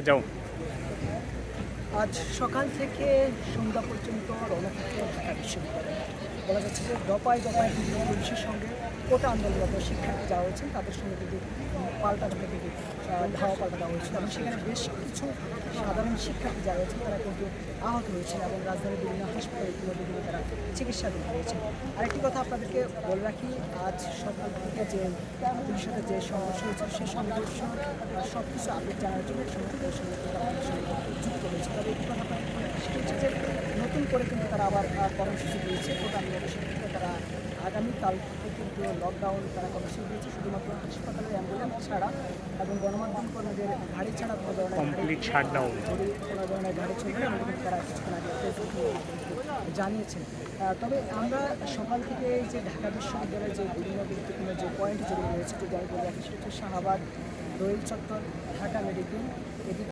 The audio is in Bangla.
যাও। আজ সকাল থেকে সন্ধ্যা পর্যন্ত রণক্ষেত্র ঢাকা বিশ্ববিদ্যালয় বলা যাচ্ছে যে দফায় দফায় বিভিন্ন পুলিশের সঙ্গে কোটা আন্দোলনরত শিক্ষার্থী যাওয়া হয়েছে তাদের সঙ্গে কিন্তু পাল্টাপাল্টা কিন্তু ধাওয়া পাল্টা দেওয়া হয়েছিল এবং সেখানে বেশ কিছু সাধারণ শিক্ষার্থী যারা রয়েছেন তারা কিন্তু আহত হয়েছেন এবং রাজধানীর বিভিন্ন হাসপাতালে ইতিমধ্যে কিন্তু তারা চিকিৎসাধীন রয়েছেন। আরেকটি কথা আপনাদেরকে বলে রাখি, আজ সকাল থেকে যে পুলিশের সাথে যে সংঘর্ষ হয়েছে সেই সংঘর্ষ সব কিছু আপডেট জানার জন্য সংবাদের সঙ্গে কিন্তু আপনাদের সঙ্গে যুক্ত হয়েছে। তবে একটি কথা আপনাদের সেটি হচ্ছে যে নতুন করে কিন্তু তারা আবার কর্মসূচি দিয়েছে কোটা আন্দোলনের সেক্ষেত্রে তারা আগামীকাল থেকে কিন্তু লকডাউন তারা কর্মসূচি দিয়েছে শুধুমাত্র হাসপাতালের অ্যাম্বুলেন্স ছাড়া এবং গণমাধ্যম কর্মীদের গাড়ি ছাড়া কোনো ধরনের কমপ্লিট শাটডাউন। যদি কোনো ধরনের গাড়ি চলবে না কিন্তু তারা কিছুক্ষণ আগে জানিয়েছেন। তবে আমরা সকাল থেকে যে ঢাকা বিশ্ববিদ্যালয়ের যে বিভিন্ন গুরুত্বপূর্ণ যে পয়েন্ট যেগুলো রয়েছে যদি আমি বলে রাখি সেটা হচ্ছে শাহবাগ, দোয়েল চত্বর, ঢাকা মেডিকেল, এদিকে